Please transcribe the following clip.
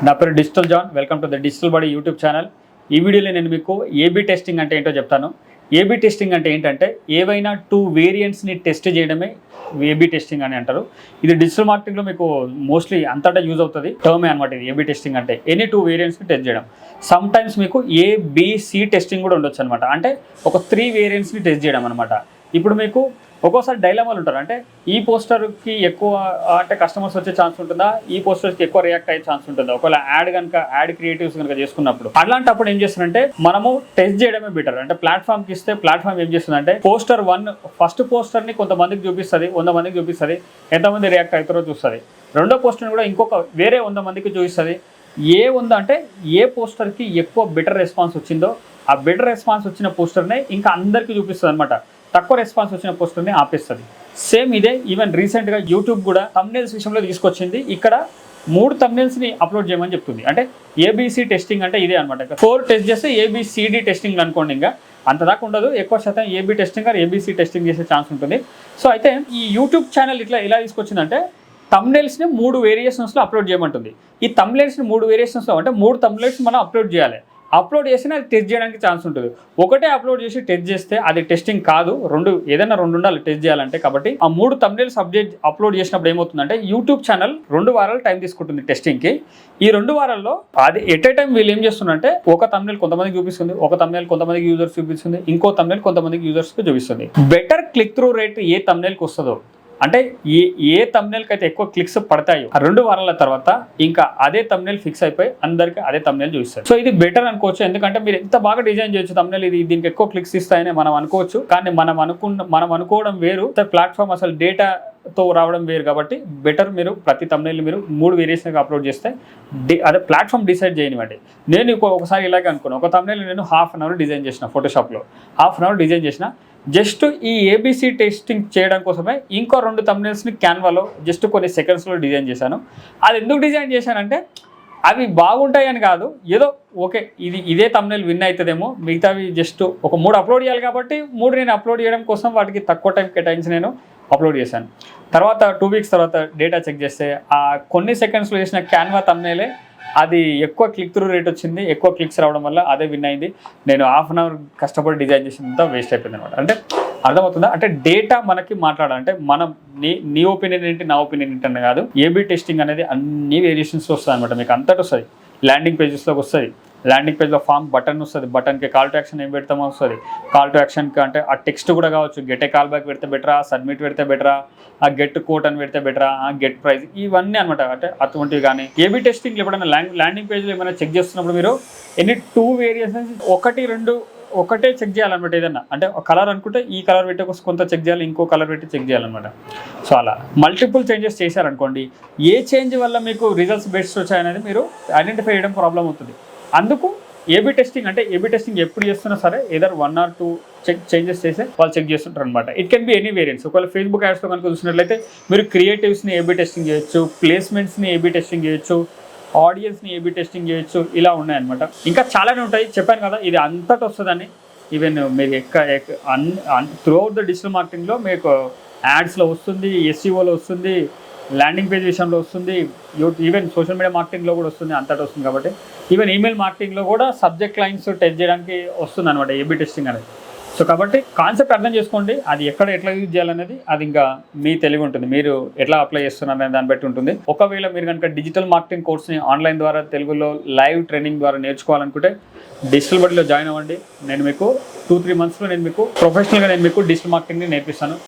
నా పేరు digital John. Welcome to the digital buddy YouTube channel. ఈ వీడియోలో నేను మీకు ఏబీ టెస్టింగ్ అంటే ఏంటో చెప్తాను. ఏబీ టెస్టింగ్ అంటే ఏంటంటే ఏవైనా 2 వేరియంట్స్ని టెస్ట్ చేయడమే ఏబీ టెస్టింగ్ అని అంటారు. ఇది డిజిటల్ మార్కెటింగ్లో మీకు మోస్ట్లీ అంతటా యూజ్ అవుతుంది టర్మే అనమాట. ఇది ఏబీ టెస్టింగ్ అంటే ఎనీ 2 వేరియంట్స్ని టెస్ట్ చేయడం. సమ్ టైమ్స్ మీకు ఏబిసి టెస్టింగ్ కూడా ఉండొచ్చు అనమాట. అంటే ఒక 3 వేరియంట్స్ని టెస్ట్ చేయడం అనమాట. ఇప్పుడు మీకు ఒక్కోసారి డైలమాలు ఉంటారు. అంటే ఈ పోస్టర్కి ఎక్కువ అంటే కస్టమర్స్ వచ్చే ఛాన్స్ ఉంటుందా, ఈ పోస్టర్స్కి ఎక్కువ రియాక్ట్ అయ్యే ఛాన్స్ ఉంటుందా, ఒకవేళ యాడ్ క్రియేటివ్స్ కనుక చేసుకున్నప్పుడు అలాంటప్పుడు ఏం చేస్తుందంటే మనము టెస్ట్ చేయడమే బెటర్. అంటే ప్లాట్ఫామ్కి ఇస్తే ప్లాట్ఫామ్ ఏం చేస్తుందంటే పోస్టర్ 1 ఫస్ట్ పోస్టర్ని కొంతమందికి చూపిస్తుంది, 100 మందికి చూపిస్తుంది, ఎంతమంది రియాక్ట్ అవుతారో చూస్తుంది. రెండో పోస్టర్ని కూడా ఇంకొక వేరే 100 మందికి చూపిస్తుంది. అంటే ఏ పోస్టర్కి ఎక్కువ బెటర్ రెస్పాన్స్ వచ్చిందో ఆ బెటర్ రెస్పాన్స్ వచ్చిన పోస్టర్నే ఇంకా అందరికీ చూపిస్తుంది అనమాట. తక్కువ రెస్పాన్స్ వచ్చిన పోస్టర్ని ఆపేస్తుంది. సేమ్ ఇదే ఈవెన్ రీసెంట్గా యూట్యూబ్ కూడా థంబ్నెయిల్స్ విషయంలో తీసుకొచ్చింది. ఇక్కడ 3 థంబ్నెయిల్స్ని అప్లోడ్ చేయమని చెప్తుంది. అంటే ఏబిసి టెస్టింగ్ అంటే ఇదే అనమాట. 4 టెస్ట్ చేస్తే ఏబిసిడి టెస్టింగ్ అనుకోండి. ఇంకా అంత దాకా ఉండదు. ఎక్కువ శాతం AB testing or ABC testing చేసే ఛాన్స్ ఉంటుంది. సో అయితే ఈ యూట్యూబ్ ఛానల్ ఇట్లా ఎలా తీసుకొచ్చిందంటే థంబ్నెయిల్స్ని 3 వేరియేషన్స్లో అప్లోడ్ చేయమంటుంది. ఈ థంబ్నెయిల్స్ని 3 వేరియేషన్స్లో అంటే 3 థంబ్నెయిల్స్ మనం అప్లోడ్ చేయాలి. అప్లోడ్ చేసినా అది టెస్ట్ చేయడానికి ఛాన్స్ ఉంటుంది. ఒకటే అప్లోడ్ చేసి టెస్ట్ చేస్తే అది టెస్టింగ్ కాదు. ఏదైనా రెండు ఉండాలి టెస్ట్ చేయాలంటే. కాబట్టి ఆ 3 థంబ్నెయిల్స్ అప్లోడ్ చేసినప్పుడు ఏమవుతుందంటే యూట్యూబ్ ఛానల్ 2 వారాలు టైం తీసుకుంటుంది టెస్టింగ్కి. ఈ 2 వారాల్లో అది ఎట్ ఏ టైం వీళ్ళు ఏం చేస్తుందంటే ఒక థంబ్నెయిల్ కొంతమందికి చూపిస్తుంది, ఒక థంబ్నెయిల్ కొంతమందికి యూజర్స్ చూపిస్తుంది, ఇంకో థంబ్నెయిల్ కొంతమందికి యూజర్స్కి చూపిస్తుంది. బెటర్ క్లిక్ త్రూ రేట్ ఏ థంబ్నెయిల్కి వస్తుందో, అంటే ఏ థంబ్నెయిల్కి అయితే ఎక్కువ క్లిక్స్ పడతాయో ఆ 2 వారాల తర్వాత ఇంకా అదే థంబ్నెయిల్ ఫిక్స్ అయిపోయి అందరికీ అదే థంబ్నెయిల్ చూస్తారు. సో ఇది బెటర్ అనుకోవచ్చు. ఎందుకంటే మీరు ఎంత బాగా డిజైన్ చేయొచ్చు థంబ్నెయిల్, దీనికి ఎక్కువ క్లిక్స్ ఇస్తాయని మనం అనుకోవచ్చు. కానీ మనం అనుకోవడం వేరు, ప్లాట్ఫామ్ అసలు డేటాతో రావడం వేరు. కాబట్టి బెటర్ మీరు ప్రతి థంబ్నెయిల్ మీరు 3 వేరియేషన్గా అప్లోడ్ చేస్తే అదే ప్లాట్ఫామ్ డిసైడ్ చేయనివ్వండి. నేను ఒకసారి ఇలాగే అనుకున్నాను. ఒక థంబ్నెయిల్ నేను ½ అన్ అవర్ డిజైన్ చేసిన, ఫోటోషాప్లో ½ అన్ అవర్ డిజైన్ చేసిన. జస్ట్ ఈ ఏబిసి టెస్టింగ్ చేయడం కోసమే ఇంకో 2 థంబ్నెయిల్స్ని క్యాన్వాలో జస్ట్ కొన్ని సెకండ్స్లో డిజైన్ చేశాను. అది ఎందుకు డిజైన్ చేశానంటే అవి బాగుంటాయని కాదు, ఏదో ఓకే ఇదే థంబ్నెయిల్ విన్ అవుతుందేమో, మిగతావి జస్ట్ ఒక 3 అప్లోడ్ చేయాలి కాబట్టి 3 నేను అప్లోడ్ చేయడం కోసం వాటికి తక్కువ టైం కేటాయించి నేను అప్లోడ్ చేశాను. తర్వాత 2 వీక్స్ తర్వాత డేటా చెక్ చేస్తే ఆ కొన్ని సెకండ్స్లో చేసిన క్యాన్వా థంబ్నెయిలే అది ఎక్కువ క్లిక్ త్రూ రేట్ వచ్చింది. ఎక్కువ క్లిక్స్ రావడం వల్ల అదే విన్ అయింది. నేను ½ అన్ అవర్ కష్టపడి డిజైన్ చేసినంత వేస్ట్ అయిపోయింది అనమాట. అంటే అర్థమవుతుందా? అంటే డేటా మనకి మాట్లాడాలి. అంటే మనం నీ ఒపీనియన్ ఏంటి, నా ఒపీనియన్ ఏంటి అని కాదు. ఏబీ టెస్టింగ్ అనేది అన్ని వేరియేషన్స్ వస్తుంది అనమాట. మీకు అంతటి వస్తుంది. ల్యాండింగ్ పేజెస్లోకి వస్తుంది. ల్యాండింగ్ పేజ్లో ఫామ్ బటన్ వస్తుంది. బటన్కి కాల్ టు యాక్షన్ ఏం పెడతామో వస్తుంది. కాల్ టు యాక్షన్కి అంటే ఆ టెక్స్ట్ కూడా కావచ్చు. గెట్ ఏ కాల్ బ్యాక్ పెడితే బెటరా, సబ్మిట్ పెడితే బెటరా, ఆ గెట్ కోట్ అని పెడితే బెటరా, ఆ గెట్ ప్రైజ్, ఇవన్నీ అనమాట. అంటే అటువంటివి కానీ ఏబీ టెస్టింగ్ ఎప్పుడైనా ల్యాండింగ్ పేజ్లో ఏమైనా చెక్ చేస్తున్నప్పుడు మీరు ఎన్ని 2 వేరియేషన్స్ 1, 2 ఒకటే చెక్ చేయాలన్నమాట. ఏదన్నా అంటే ఒక కలర్ అనుకుంటే ఈ కలర్ పెట్టి కొంత చెక్ చేయాలి, ఇంకో కలర్ పెట్టి చెక్ చేయాలన్నమాట. సో అలా మల్టిపుల్ చేంజెస్ చేశారనుకోండి, ఏ చేంజ్ వల్ల మీకు రిజల్ట్స్ బెస్ట్ వచ్చాయనేది మీరు ఐడెంటిఫై చేయడం ప్రాబ్లం అవుతుంది. అందుకు ఏబీ టెస్టింగ్ అంటే ఏబీ టెస్టింగ్ ఎప్పుడు చేస్తున్నా సరే ఏదర్ 1 or 2 చేంజెస్ చేస్తే వాళ్ళు చెక్ చేస్తుంటారు అనమాట. It can be any variants. ఒకవేళ ఫేస్బుక్ యాడ్స్లో కనుక చూసినట్లయితే మీరు క్రియేటివ్స్ని ఏబీ టెస్టింగ్ చేయొచ్చు, ప్లేస్మెంట్స్ని ఏబీ టెస్టింగ్ చేయొచ్చు, ఆడియన్స్ని ఏబీ టెస్టింగ్ చేయొచ్చు. ఇలా ఉన్నాయన్నమాట. ఇంకా చాలానే ఉంటాయి. చెప్పాను కదా ఇది అంతటి వస్తుందని. ఈవెన్ మీరు త్రూ అవుట్ ద డిజిటల్ మార్కెటింగ్లో మీకు యాడ్స్లో వస్తుంది, ఎస్ఈఓలో వస్తుంది, ల్యాండింగ్ పేజ్ విషయంలో వస్తుంది, ఈవెన్ సోషల్ మీడియా మార్కెటింగ్లో కూడా వస్తుంది. అంతటి వస్తుంది. కాబట్టి ఈవెన్ ఈమెయిల్ మార్కెటింగ్లో కూడా సబ్జెక్ట్ లైన్స్ టెస్ట్ చేయడానికి వస్తుంది అనమాట ఏబీ టెస్టింగ్ అనేది. సో కాబట్టి కాన్సెప్ట్ అర్థం చేసుకోండి. అది ఎట్లా యూజ్ చేయాలనేది అది ఇంకా మీ తెలివి ఉంటుంది. మీరు ఎట్లా అప్లై చేస్తున్నారు అనే దాన్ని బట్టి ఉంటుంది. ఒకవేళ మీరు కనుక డిజిటల్ మార్కెటింగ్ కోర్స్ని ఆన్లైన్ ద్వారా తెలుగులో లైవ్ ట్రైనింగ్ ద్వారా నేర్చుకోవాలనుకుంటే డిజిటల్ బడీలో జాయిన్ అవ్వండి. నేను మీకు 2-3 మంత్స్లో నేను మీకు ప్రొఫెషనల్గా డిజిటల్ మార్కెటింగ్ని నేర్పిస్తాను.